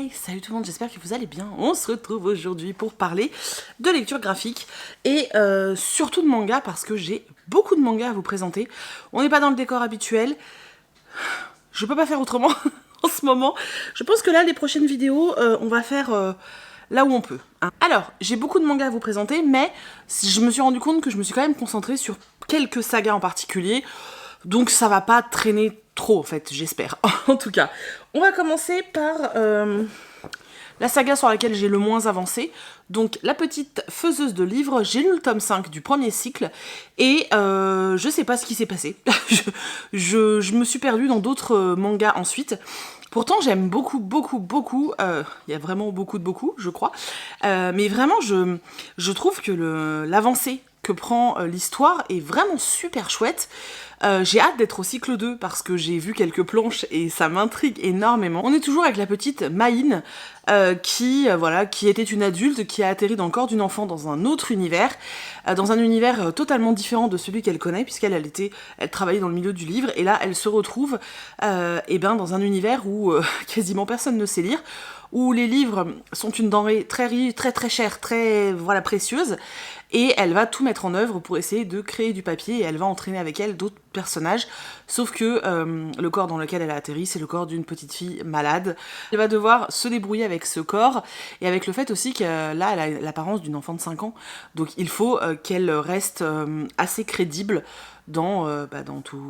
Hey, salut tout le monde, j'espère que vous allez bien. On se retrouve aujourd'hui pour parler de lecture graphique et surtout de manga parce que j'ai beaucoup de mangas à vous présenter. On n'est pas dans le décor habituel, je peux pas faire autrement en ce moment. Je pense que là, les prochaines vidéos, on va faire là où on peut. Hein. Alors, j'ai beaucoup de mangas à vous présenter, mais je me suis rendu compte que je me suis quand même concentrée sur quelques sagas en particulier. Donc ça va pas traîner trop en fait, j'espère. En tout cas, on va commencer par la saga sur laquelle j'ai le moins avancé. Donc La Petite Faiseuse de Livres, j'ai lu le tome 5 du premier cycle et je sais pas ce qui s'est passé. je me suis perdue dans d'autres mangas ensuite. Pourtant, j'aime beaucoup, il y a vraiment beaucoup, je crois. Mais vraiment, je trouve que l'avancée que prend l'histoire est vraiment super chouette. J'ai hâte d'être au cycle 2 parce que j'ai vu quelques planches et ça m'intrigue énormément. On est toujours avec la petite Maïne qui était une adulte qui a atterri dans le corps d'une enfant dans un autre univers, dans un univers totalement différent de celui qu'elle connaît puisqu'elle elle travaillait dans le milieu du livre et là elle se retrouve dans un univers où quasiment personne ne sait lire, où les livres sont une denrée très chère, très précieuse, et elle va tout mettre en œuvre pour essayer de créer du papier, et elle va entraîner avec elle d'autres personnages, sauf que le corps dans lequel elle a atterri, c'est le corps d'une petite fille malade. Elle va devoir se débrouiller avec ce corps, et avec le fait aussi que là, elle a l'apparence d'une enfant de 5 ans, donc il faut qu'elle reste assez crédible dans tout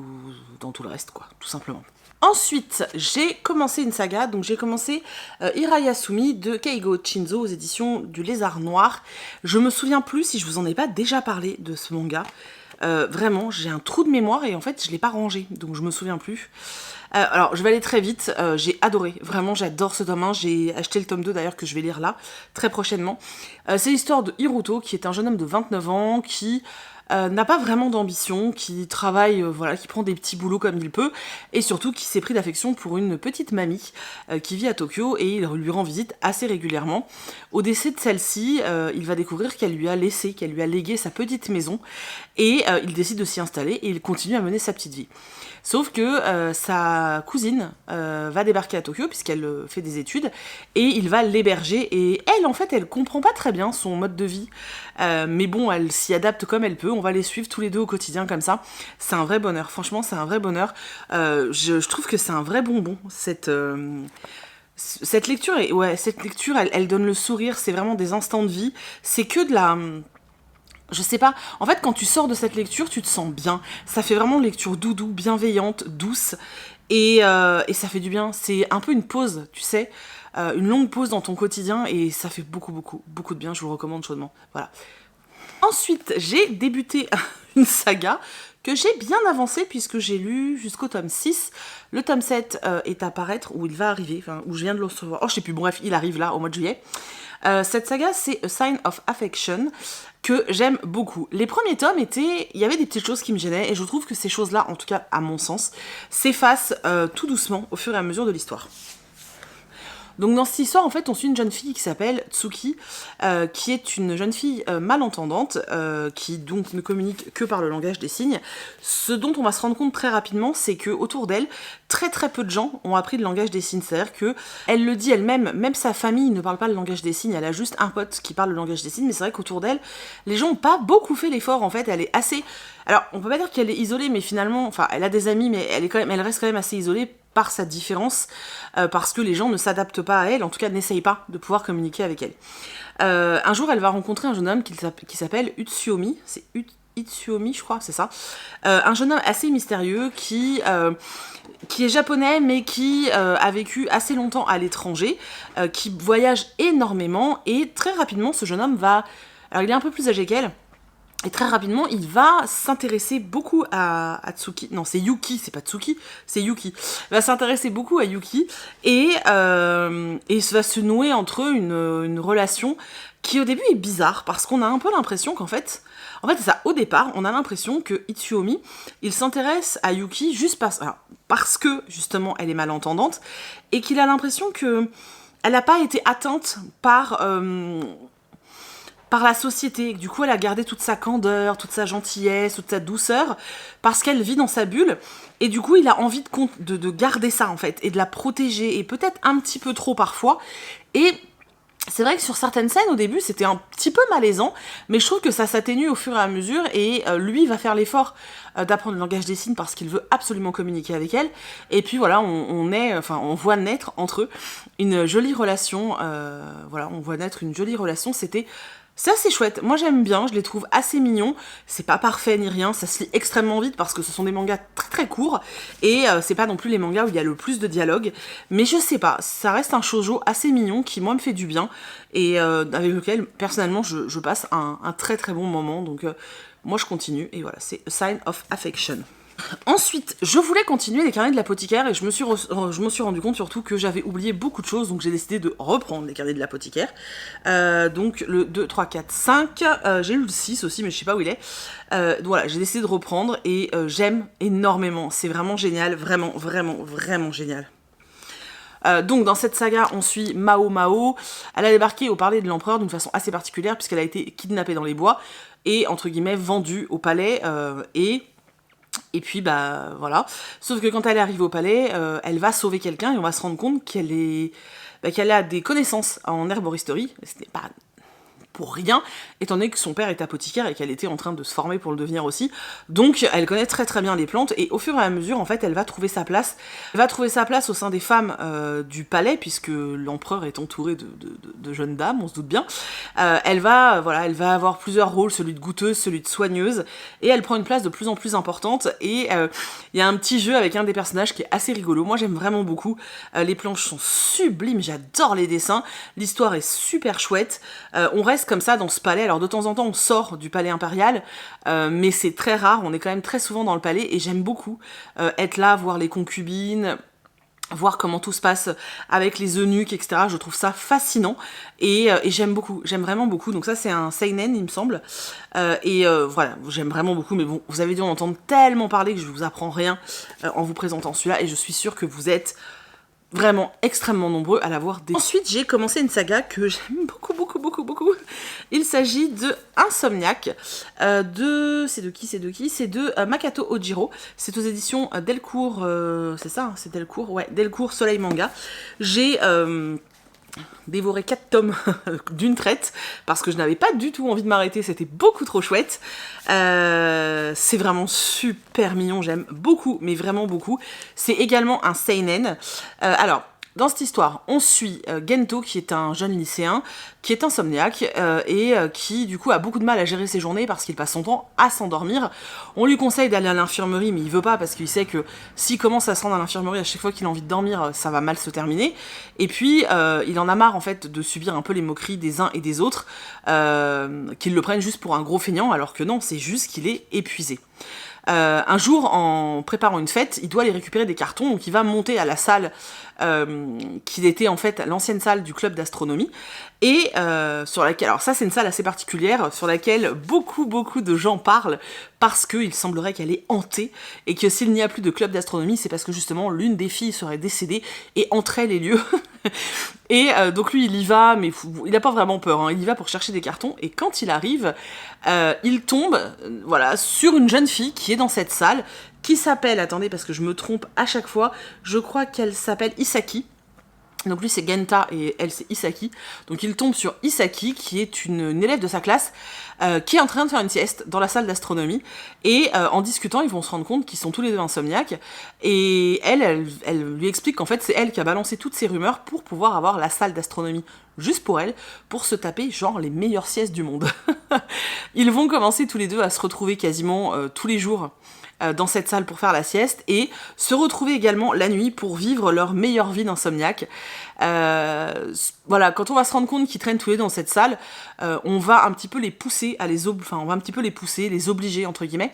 le reste, quoi, tout simplement. Ensuite, j'ai commencé une saga, donc j'ai commencé Hirayasumi de Keigo Shinzo aux éditions du Lézard Noir. Je me souviens plus si je vous en ai pas déjà parlé de ce manga. Vraiment, j'ai un trou de mémoire et en fait, je l'ai pas rangé, donc je me souviens plus. Alors, je vais aller très vite, j'ai adoré, vraiment j'adore ce tome 1, j'ai acheté le tome 2 d'ailleurs que je vais lire là, très prochainement. C'est l'histoire de Hiruto, qui est un jeune homme de 29 ans, qui n'a pas vraiment d'ambition, qui travaille, qui prend des petits boulots comme il peut, et surtout qui s'est pris d'affection pour une petite mamie qui vit à Tokyo, et il lui rend visite assez régulièrement. Au décès de celle-ci, il va découvrir qu'elle lui a légué sa petite maison, et il décide de s'y installer, et il continue à mener sa petite vie. Sauf que sa cousine va débarquer à Tokyo puisqu'elle fait des études et il va l'héberger et elle en fait elle comprend pas très bien son mode de vie mais bon elle s'y adapte comme elle peut, on va les suivre tous les deux au quotidien comme ça, c'est un vrai bonheur, franchement c'est un vrai bonheur, je trouve que c'est un vrai bonbon cette lecture, elle donne le sourire, c'est vraiment des instants de vie, c'est que de la... Je sais pas, en fait quand tu sors de cette lecture, tu te sens bien. Ça fait vraiment une lecture doudou, bienveillante, douce, et ça fait du bien. C'est un peu une pause, tu sais, une longue pause dans ton quotidien, et ça fait beaucoup de bien, je vous le recommande chaudement. Voilà. Ensuite, j'ai débuté une saga que j'ai bien avancée puisque j'ai lu jusqu'au tome 6. Le tome 7 est à paraître, où il va arriver, enfin, où je viens de le recevoir. Oh, je sais plus, bref, il arrive là, au mois de juillet. Cette saga, c'est A Sign of Affection, que j'aime beaucoup. Les premiers tomes il y avait des petites choses qui me gênaient, et je trouve que ces choses-là, en tout cas à mon sens, s'effacent tout doucement au fur et à mesure de l'histoire. Donc dans cette histoire, en fait, on suit une jeune fille qui s'appelle Tsuki, qui est une jeune fille malentendante, qui donc ne communique que par le langage des signes. Ce dont on va se rendre compte très rapidement, c'est que autour d'elle, très peu de gens ont appris le langage des signes. C'est-à-dire que elle le dit elle-même, même sa famille ne parle pas le langage des signes, elle a juste un pote qui parle le langage des signes, mais c'est vrai qu'autour d'elle, les gens n'ont pas beaucoup fait l'effort, en fait, elle est assez... Alors, on peut pas dire qu'elle est isolée, mais finalement, enfin, elle a des amis, mais elle reste quand même assez isolée, par sa différence, parce que les gens ne s'adaptent pas à elle, en tout cas n'essayent pas de pouvoir communiquer avec elle. Un jour, elle va rencontrer un jeune homme qui s'appelle Utsuomi, c'est Itsuomi, je crois, c'est ça. Un jeune homme assez mystérieux qui est japonais, mais qui a vécu assez longtemps à l'étranger, qui voyage énormément, et très rapidement, ce jeune homme va... Alors, il est un peu plus âgé qu'elle, et très rapidement, il va s'intéresser beaucoup à Tsuki. Non, c'est Yuki, c'est pas Tsuki, c'est Yuki. Il va s'intéresser beaucoup à Yuki et va se nouer entre eux une relation qui au début est bizarre parce qu'on a un peu l'impression qu'en fait, c'est ça, au départ, on a l'impression que Itsuomi, il s'intéresse à Yuki juste parce que justement elle est malentendante et qu'il a l'impression que elle n'a pas été atteinte par... par la société. Du coup, elle a gardé toute sa candeur, toute sa gentillesse, toute sa douceur, parce qu'elle vit dans sa bulle. Et du coup, il a envie de garder ça, en fait, et de la protéger, et peut-être un petit peu trop parfois. Et c'est vrai que sur certaines scènes, au début, c'était un petit peu malaisant, mais je trouve que ça s'atténue au fur et à mesure, et lui va faire l'effort d'apprendre le langage des signes parce qu'il veut absolument communiquer avec elle. Et puis voilà, on voit naître entre eux une jolie relation. Voilà, on voit naître une jolie relation. C'est assez chouette, moi j'aime bien, je les trouve assez mignons, c'est pas parfait ni rien, ça se lit extrêmement vite parce que ce sont des mangas très très courts, et c'est pas non plus les mangas où il y a le plus de dialogue, mais je sais pas, ça reste un shoujo assez mignon qui moi me fait du bien, et avec lequel personnellement je passe un très très bon moment, donc moi je continue, et voilà, c'est A Sign of Affection. Ensuite, je voulais continuer les carnets de l'apothicaire et je me suis rendu compte surtout que j'avais oublié beaucoup de choses, donc j'ai décidé de reprendre les carnets de l'apothicaire. Donc le 2, 3, 4, 5, j'ai lu le 6 aussi mais je sais pas où il est. Voilà, j'ai décidé de reprendre et j'aime énormément, c'est vraiment génial, vraiment, vraiment, vraiment génial. Donc dans cette saga, on suit Mao Mao. Elle a débarqué au palais de l'empereur d'une façon assez particulière puisqu'elle a été kidnappée dans les bois et entre guillemets vendue au palais et puis bah voilà. Sauf que quand elle arrive au palais, elle va sauver quelqu'un et on va se rendre compte qu'elle a des connaissances en herboristerie. Ce n'est pas pour rien, étant donné que son père est apothicaire et qu'elle était en train de se former pour le devenir aussi. Donc elle connaît très très bien les plantes et au fur et à mesure, en fait, elle va trouver sa place. Elle va trouver sa place au sein des femmes du palais, puisque l'empereur est entouré de jeunes dames, on se doute bien. Elle va avoir plusieurs rôles, celui de goûteuse, celui de soigneuse, et elle prend une place de plus en plus importante. Et il y a un petit jeu avec un des personnages qui est assez rigolo. Moi j'aime vraiment beaucoup. Les planches sont sublimes, j'adore les dessins. L'histoire est super chouette. On reste comme ça dans ce palais, alors de temps en temps on sort du palais impérial, mais c'est très rare, on est quand même très souvent dans le palais et j'aime beaucoup être là, voir les concubines, voir comment tout se passe avec les eunuques, etc. Je trouve ça fascinant et j'aime beaucoup, j'aime vraiment beaucoup. Donc ça c'est un seinen il me semble, voilà, j'aime vraiment beaucoup, mais bon, vous avez dû en entendre tellement parler que je vous apprends rien en vous présentant celui-là et je suis sûre que vous êtes vraiment extrêmement nombreux à l'avoir découvert. Ensuite, j'ai commencé une saga que j'aime beaucoup, beaucoup, beaucoup, beaucoup. Il s'agit de Insomniac. C'est de qui C'est de Makoto Ojiro. C'est aux éditions Delcourt. C'est ça, hein, c'est Delcourt. Ouais, Delcourt Soleil Manga. J'ai dévoré 4 tomes d'une traite parce que je n'avais pas du tout envie de m'arrêter, c'était beaucoup trop chouette. C'est vraiment super mignon, j'aime beaucoup, mais vraiment beaucoup. C'est également un seinen. Alors, dans cette histoire, on suit Gento, qui est un jeune lycéen, qui est insomniaque et qui, du coup, a beaucoup de mal à gérer ses journées parce qu'il passe son temps à s'endormir. On lui conseille d'aller à l'infirmerie, mais il veut pas parce qu'il sait que s'il commence à se rendre à l'infirmerie à chaque fois qu'il a envie de dormir, ça va mal se terminer. Et puis, il en a marre, en fait, de subir un peu les moqueries des uns et des autres, qu'ils le prennent juste pour un gros feignant, alors que non, c'est juste qu'il est épuisé. Un jour, en préparant une fête, il doit aller récupérer des cartons, donc il va monter à la salle qui était en fait l'ancienne salle du club d'astronomie, et sur laquelle, alors ça c'est une salle assez particulière, sur laquelle beaucoup de gens parlent, parce qu'il semblerait qu'elle est hantée, et que s'il n'y a plus de club d'astronomie, c'est parce que justement l'une des filles serait décédée et entrait les lieux. Et donc lui il y va, mais il n'a pas vraiment peur, hein. Il y va pour chercher des cartons, et quand il arrive, il tombe voilà, sur une jeune fille qui est dans cette salle, qui s'appelle, attendez parce que je me trompe à chaque fois, je crois qu'elle s'appelle Isaki. Donc lui c'est Genta et elle c'est Isaki. Donc il tombe sur Isaki qui est une élève de sa classe qui est en train de faire une sieste dans la salle d'astronomie. Et en discutant ils vont se rendre compte qu'ils sont tous les deux insomniaques. Et elle lui explique qu'en fait c'est elle qui a balancé toutes ces rumeurs pour pouvoir avoir la salle d'astronomie juste pour elle, pour se taper genre les meilleures siestes du monde. Ils vont commencer tous les deux à se retrouver quasiment tous les jours dans cette salle pour faire la sieste et se retrouver également la nuit pour vivre leur meilleure vie d'insomniaque. Voilà, quand on va se rendre compte qu'ils traînent tous les deux dans cette salle, on va un petit peu les pousser les obliger entre guillemets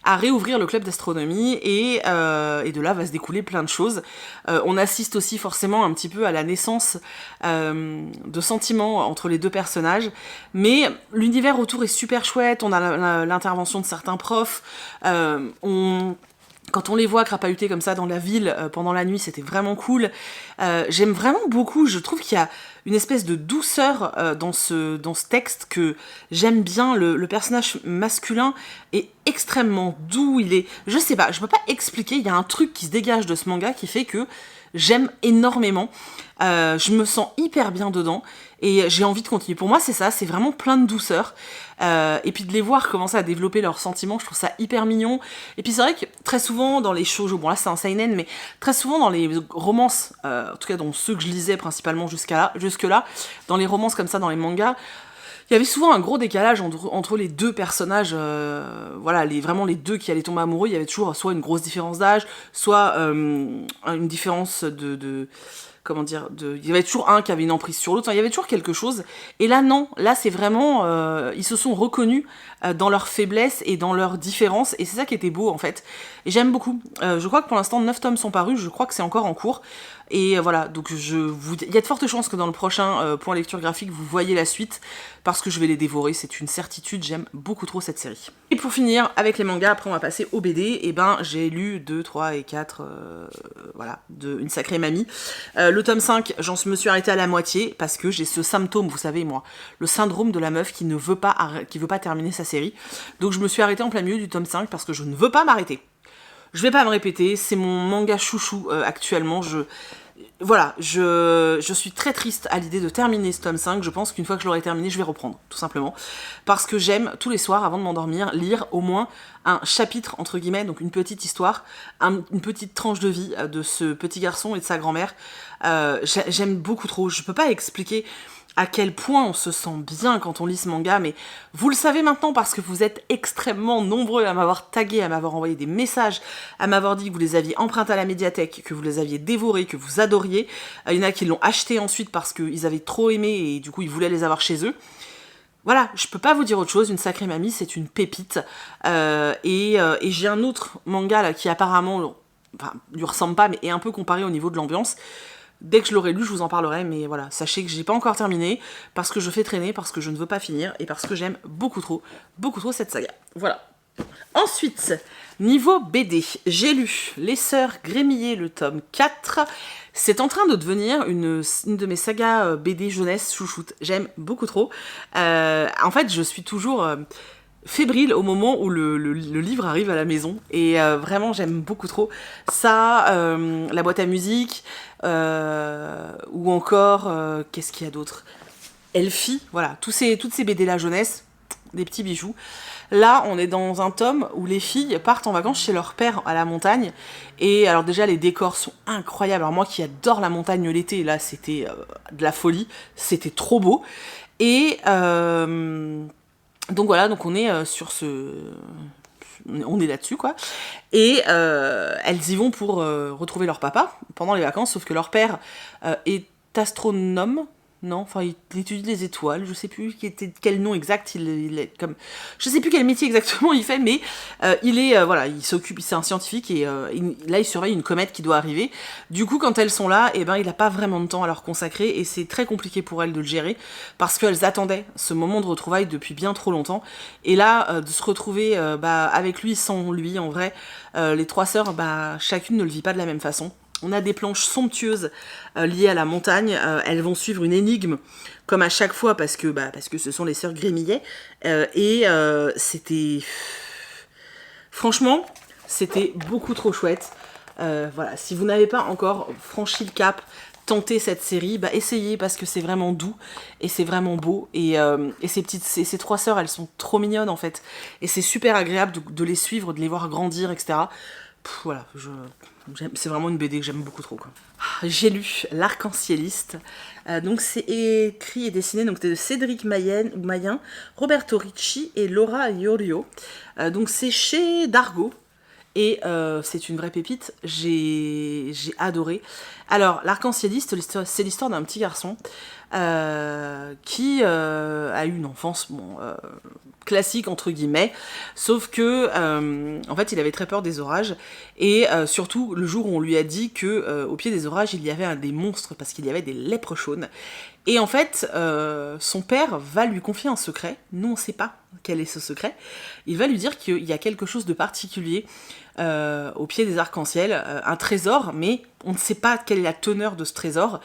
à réouvrir le club d'astronomie et de là va se découler plein de choses. On assiste aussi forcément un petit peu à la naissance de sentiments entre les deux personnages, mais l'univers autour est super chouette, on a l'intervention de certains profs, Quand on les voit crapahuter comme ça dans la ville pendant la nuit, c'était vraiment cool. J'aime vraiment beaucoup, je trouve qu'il y a une espèce de douceur dans ce texte que j'aime bien. Le personnage masculin est extrêmement doux, il est... Je sais pas, je peux pas expliquer, il y a un truc qui se dégage de ce manga qui fait que j'aime énormément. Je me sens hyper bien dedans et j'ai envie de continuer. Pour moi, c'est ça, c'est vraiment plein de douceur. Et puis de les voir commencer à développer leurs sentiments, je trouve ça hyper mignon. Et puis c'est vrai que très souvent dans les shoujo, bon là c'est un seinen, mais très souvent dans les romances, en tout cas dans ceux que je lisais principalement jusque-là, dans les romances comme ça, dans les mangas, il y avait souvent un gros décalage entre les deux personnages, voilà, vraiment les deux qui allaient tomber amoureux. Il y avait toujours soit une grosse différence d'âge, soit une différence comment dire, il y avait toujours un qui avait une emprise sur l'autre, enfin, il y avait toujours quelque chose. Et là, non, là, c'est vraiment, ils se sont reconnus dans leurs faiblesses et dans leurs différences, et c'est ça qui était beau, en fait. Et j'aime beaucoup. Je crois que pour l'instant, 9 tomes sont parus, je crois que c'est encore en cours. Et voilà, donc il y a de fortes chances que dans le prochain point lecture graphique, vous voyez la suite, parce que je vais les dévorer, c'est une certitude, j'aime beaucoup trop cette série. Et pour finir, avec les mangas, après on va passer au BD, et ben j'ai lu 2, 3 et 4, voilà, une sacrée mamie. Le tome 5, me suis arrêtée à la moitié, parce que j'ai ce symptôme, vous savez moi, le syndrome de la meuf qui ne veut pas, qui veut pas terminer sa série. Donc je me suis arrêtée en plein milieu du tome 5, parce que je ne veux pas m'arrêter. Je vais pas me répéter, c'est mon manga chouchou actuellement, voilà, je suis très triste à l'idée de terminer ce tome 5, je pense qu'une fois que je l'aurai terminé, je vais reprendre, tout simplement. Parce que j'aime, tous les soirs, avant de m'endormir, lire au moins un chapitre, entre guillemets, donc une petite histoire, une petite tranche de vie de ce petit garçon et de sa grand-mère. J'aime beaucoup trop, je peux pas expliquer à quel point on se sent bien quand on lit ce manga, mais vous le savez maintenant parce que vous êtes extrêmement nombreux à m'avoir tagué, à m'avoir envoyé des messages, à m'avoir dit que vous les aviez empruntés à la médiathèque, que vous les aviez dévorés, que vous adoriez. Il y en a qui l'ont acheté ensuite parce qu'ils avaient trop aimé et du coup ils voulaient les avoir chez eux. Voilà, je peux pas vous dire autre chose, une sacrée mamie, c'est une pépite. Et j'ai un autre manga là qui apparemment, enfin, lui ressemble pas, mais est un peu comparé au niveau de l'ambiance. Dès que je l'aurai lu, je vous en parlerai, mais voilà, sachez que j'ai pas encore terminé, parce que je fais traîner, parce que je ne veux pas finir, et parce que j'aime beaucoup trop cette saga. Voilà. Ensuite, niveau BD, j'ai lu Les Sœurs Grémillé, le tome 4. C'est en train de devenir une de mes sagas BD jeunesse chouchoute. J'aime beaucoup trop. En fait, je suis toujours... fébrile au moment où le livre arrive à la maison et vraiment j'aime beaucoup trop ça, la boîte à musique ou encore qu'est-ce qu'il y a d'autre, Elfie, voilà, toutes ces BD là jeunesse, des petits bijoux. Là on est dans un tome où les filles partent en vacances chez leur père à la montagne et alors déjà les décors sont incroyables. Alors moi qui adore la montagne l'été, là c'était de la folie, c'était trop beau et donc voilà, donc on est sur on est là-dessus quoi. Et elles y vont pour retrouver leur papa pendant les vacances, sauf que leur père est astronome. Non, enfin il étudie les étoiles, je sais plus quel nom exact, il est comme... Je sais plus quel métier exactement il fait, mais il est, voilà, il s'occupe, c'est un scientifique et là il surveille une comète qui doit arriver. Du coup quand elles sont là, et ben il a pas vraiment de temps à leur consacrer et c'est très compliqué pour elles de le gérer parce qu'elles attendaient ce moment de retrouvailles depuis bien trop longtemps. Et là, de se retrouver avec lui, sans lui, en vrai, les trois sœurs, chacune ne le vit pas de la même façon. On a des planches somptueuses liées à la montagne. Elles vont suivre une énigme, comme à chaque fois, parce que ce sont les sœurs Grémillet. C'était... Franchement, c'était beaucoup trop chouette. Voilà, si vous n'avez pas encore franchi le cap, tentez cette série, essayez, parce que c'est vraiment doux, et c'est vraiment beau. Et ces trois sœurs, elles sont trop mignonnes, en fait. Et c'est super agréable de les suivre, de les voir grandir, etc. Voilà, c'est vraiment une BD que j'aime beaucoup trop, quoi. J'ai lu L'Arc-en-Cieliste. Donc c'est écrit et dessiné donc de Cédric Mayen, Roberto Ricci et Laura Iorio. Donc c'est chez Dargaud. Et c'est une vraie pépite, j'ai adoré. Alors, L'Arc-en-Cieliste, c'est l'histoire d'un petit garçon qui a eu une enfance classique, entre guillemets, sauf que, en fait, il avait très peur des orages, et surtout, le jour où on lui a dit que au pied des orages, il y avait des monstres, parce qu'il y avait des léprechaunes. Et en fait, son père va lui confier un secret. Nous, on ne sait pas quel est ce secret. Il va lui dire qu'il y a quelque chose de particulier au pied des arcs-en-ciel, un trésor, mais on ne sait pas quelle est la teneur de ce trésor.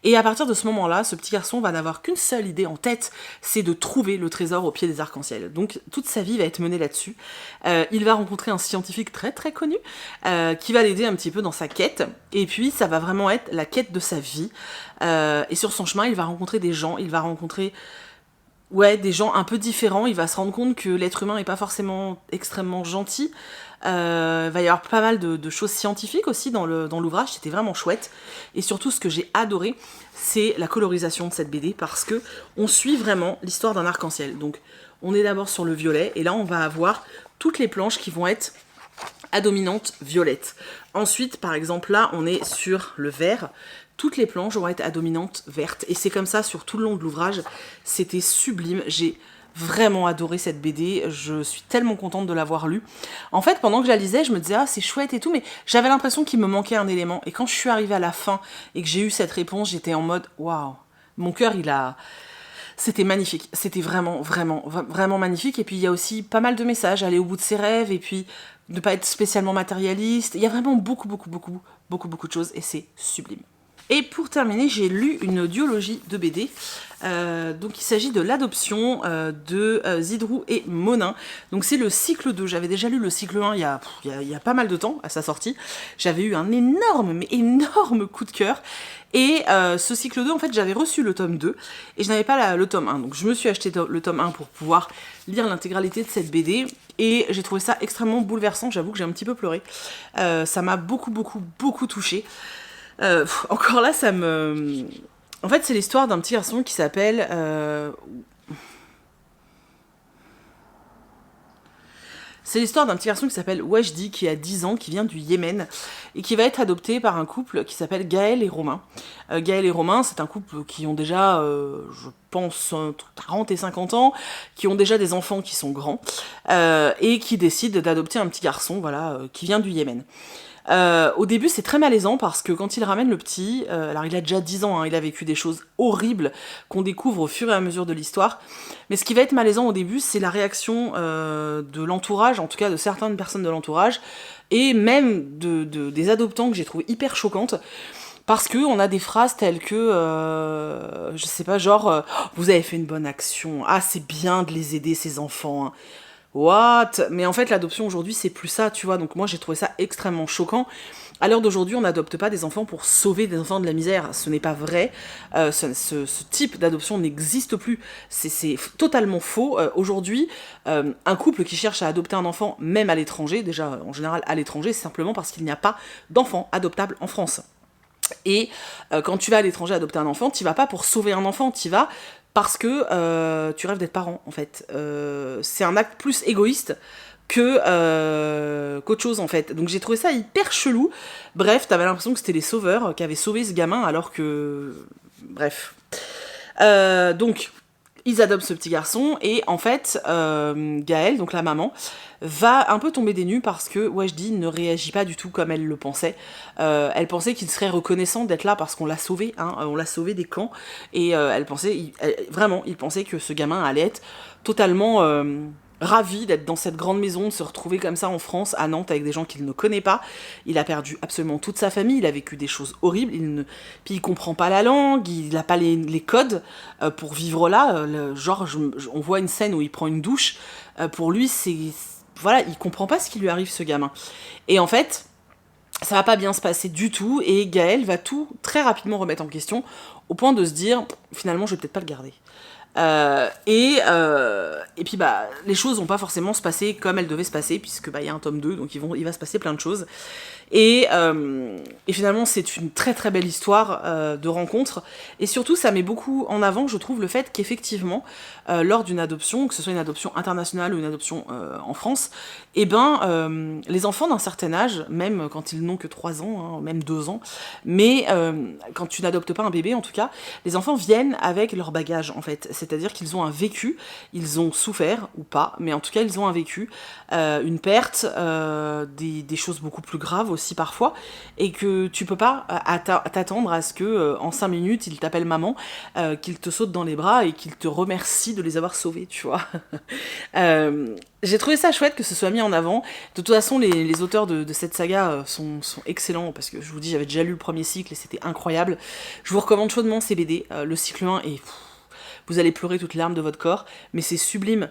Et à partir de ce moment-là, ce petit garçon va n'avoir qu'une seule idée en tête, c'est de trouver le trésor au pied des arcs-en-ciel. Donc toute sa vie va être menée là-dessus. Il va rencontrer un scientifique très très connu qui va l'aider un petit peu dans sa quête. Et puis ça va vraiment être la quête de sa vie. Et sur son chemin, il va rencontrer des gens, il va rencontrer des gens un peu différents. Il va se rendre compte que l'être humain n'est pas forcément extrêmement gentil. Il va y avoir pas mal de choses scientifiques aussi dans l'ouvrage, c'était vraiment chouette. Et surtout, ce que j'ai adoré, c'est la colorisation de cette BD, parce que on suit vraiment l'histoire d'un arc-en-ciel. Donc, on est d'abord sur le violet, et là, on va avoir toutes les planches qui vont être à dominante violette. Ensuite, par exemple, là, on est sur le vert. Toutes les planches vont être à dominante verte. Et c'est comme ça sur tout le long de l'ouvrage. C'était sublime. J'ai vraiment adoré cette BD, je suis tellement contente de l'avoir lue. En fait, pendant que je la lisais, je me disais, ah, c'est chouette et tout, mais j'avais l'impression qu'il me manquait un élément. Et quand je suis arrivée à la fin et que j'ai eu cette réponse, j'étais en mode, waouh, mon cœur, c'était magnifique. C'était vraiment, vraiment, vraiment magnifique. Et puis, il y a aussi pas mal de messages, aller au bout de ses rêves, et puis ne pas être spécialement matérialiste. Il y a vraiment beaucoup de choses, et c'est sublime. Et pour terminer, j'ai lu une duologie de BD. Donc il s'agit de l'adoption de Zidrou et Monin. Donc c'est le cycle 2. J'avais déjà lu le cycle 1 il y a pas mal de temps à sa sortie. J'avais eu un énorme coup de cœur. Et ce cycle 2, en fait, j'avais reçu le tome 2 et je n'avais pas le tome 1. Donc je me suis acheté le tome 1 pour pouvoir lire l'intégralité de cette BD. Et j'ai trouvé ça extrêmement bouleversant. J'avoue que j'ai un petit peu pleuré. Ça m'a beaucoup touchée. Encore là, ça me... En fait, c'est l'histoire d'un petit garçon qui s'appelle... C'est l'histoire d'un petit garçon qui s'appelle Wajdi, qui a 10 ans, qui vient du Yémen, et qui va être adopté par un couple qui s'appelle Gaël et Romain. Gaël et Romain, c'est un couple qui ont déjà, je pense, entre 40 et 50 ans, qui ont déjà des enfants qui sont grands, et qui décident d'adopter un petit garçon, voilà, qui vient du Yémen. Au début, c'est très malaisant parce que quand il ramène le petit, alors il a déjà 10 ans, hein, il a vécu des choses horribles qu'on découvre au fur et à mesure de l'histoire, mais ce qui va être malaisant au début, c'est la réaction de l'entourage, en tout cas de certaines personnes de l'entourage, et même des adoptants que j'ai trouvé hyper choquantes, parce que on a des phrases telles que, je sais pas, genre, vous avez fait une bonne action, ah c'est bien de les aider ces enfants, hein. What? Mais en fait, l'adoption aujourd'hui, c'est plus ça, tu vois. Donc moi, j'ai trouvé ça extrêmement choquant. À l'heure d'aujourd'hui, on n'adopte pas des enfants pour sauver des enfants de la misère. Ce n'est pas vrai. Ce type d'adoption n'existe plus. C'est totalement faux. Aujourd'hui, un couple qui cherche à adopter un enfant, même à l'étranger, déjà en général à l'étranger, c'est simplement parce qu'il n'y a pas d'enfant adoptable en France. Et quand tu vas à l'étranger adopter un enfant, tu vas pas pour sauver un enfant, tu vas parce que tu rêves d'être parent, en fait. C'est un acte plus égoïste qu'autre chose, en fait. Donc j'ai trouvé ça hyper chelou. Bref, t'avais l'impression que c'était les sauveurs qui avaient sauvé ce gamin, alors que... Bref. Donc, ils adoptent ce petit garçon, et en fait, Gaëlle, donc la maman, va un peu tomber des nues parce que Wajdi ne réagit pas du tout comme elle le pensait. Elle pensait qu'il serait reconnaissant d'être là parce qu'on l'a sauvé, hein, on l'a sauvé des camps, et elle pensait, vraiment, il pensait que ce gamin allait être totalement ravi d'être dans cette grande maison, de se retrouver comme ça en France, à Nantes, avec des gens qu'il ne connaît pas. Il a perdu absolument toute sa famille, il a vécu des choses horribles, puis il comprend pas la langue, il n'a pas les codes pour vivre là. On voit une scène où il prend une douche, pour lui, voilà, il comprend pas ce qui lui arrive, ce gamin. Et en fait, ça va pas bien se passer du tout, et Gaëlle va tout très rapidement remettre en question, au point de se dire, finalement, je vais peut-être pas le garder. Et puis bah les choses vont pas forcément se passer comme elles devaient se passer, puisque bah il y a un tome 2, donc il va se passer plein de choses. Et finalement c'est une très très belle histoire de rencontre, et surtout ça met beaucoup en avant, je trouve, le fait qu'effectivement lors d'une adoption, que ce soit une adoption internationale ou une adoption en France, et ben les enfants d'un certain âge, même quand ils n'ont que 3 ans, hein, même 2 ans, mais quand tu n'adoptes pas un bébé en tout cas, les enfants viennent avec leur bagage en fait. c'est-à-dire qu'ils ont un vécu, ils ont souffert ou pas, mais en tout cas ils ont un vécu, une perte, des choses beaucoup plus graves aussi parfois, et que tu peux pas t'attendre à ce que en 5 minutes ils t'appellent maman, qu'ils te sautent dans les bras et qu'ils te remercient de les avoir sauvés, tu vois. J'ai trouvé ça chouette que ce soit mis en avant. De toute façon, les auteurs de cette saga sont excellents, parce que je vous dis, j'avais déjà lu le premier cycle et c'était incroyable. Je vous recommande chaudement ces BD. Le cycle 1 est... Vous allez pleurer toutes les larmes de votre corps, mais c'est sublime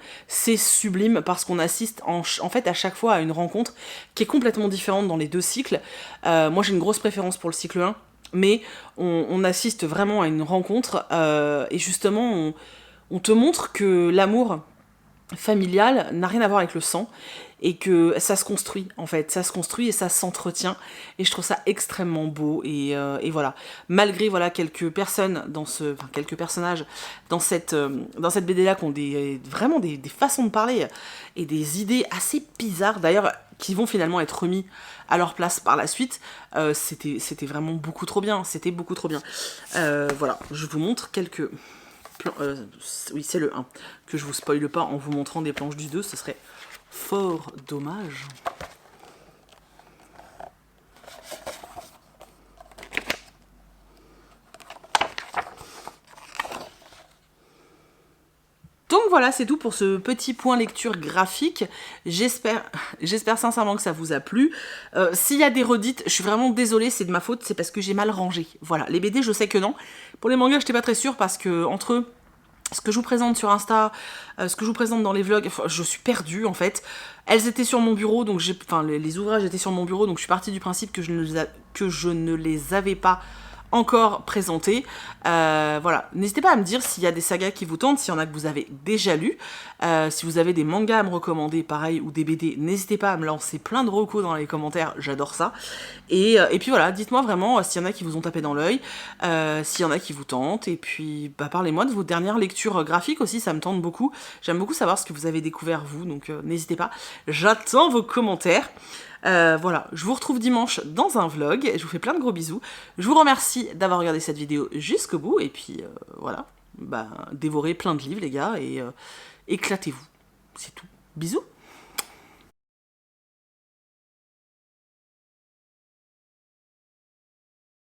parce qu'on assiste en fait à chaque fois à une rencontre qui est complètement différente dans les deux cycles. Moi j'ai une grosse préférence pour le cycle 1, mais on assiste vraiment à une rencontre, et justement on te montre que l'amour familial n'a rien à voir avec le sang, et que ça se construit en fait, ça se construit et ça s'entretient, et je trouve ça extrêmement beau, et voilà, malgré voilà quelques personnes quelques personnages dans cette BD là qui ont vraiment des façons de parler et des idées assez bizarres d'ailleurs, qui vont finalement être remis à leur place par la suite, c'était vraiment beaucoup trop bien, c'était beaucoup trop bien. Voilà, je vous montre quelques oui, c'est le 1, que je vous spoile pas en vous montrant des planches du 2, ce serait fort dommage. Donc voilà, c'est tout pour ce petit point lecture graphique. J'espère sincèrement que ça vous a plu. S'il y a des redites, je suis vraiment désolée, c'est de ma faute, c'est parce que j'ai mal rangé. Voilà, les BD, je sais que non. Pour les mangas, j'étais pas très sûre, parce que entre eux, ce que je vous présente sur Insta, ce que je vous présente dans les vlogs, je suis perdue en fait. Elles étaient sur mon bureau, donc les ouvrages étaient sur mon bureau, donc je suis partie du principe que je ne les avais pas encore présentés. Voilà, n'hésitez pas à me dire s'il y a des sagas qui vous tentent, s'il y en a que vous avez déjà lu, si vous avez des mangas à me recommander, pareil, ou des BD, n'hésitez pas à me lancer plein de recos dans les commentaires, j'adore ça. Et puis voilà, dites-moi vraiment s'il y en a qui vous ont tapé dans l'œil, s'il y en a qui vous tentent, et puis parlez-moi de vos dernières lectures graphiques aussi, ça me tente beaucoup. J'aime beaucoup savoir ce que vous avez découvert vous, donc n'hésitez pas, j'attends vos commentaires. Voilà, je vous retrouve dimanche dans un vlog, je vous fais plein de gros bisous, je vous remercie d'avoir regardé cette vidéo jusqu'au bout, et puis voilà, dévorez plein de livres les gars, et éclatez-vous, c'est tout, bisous.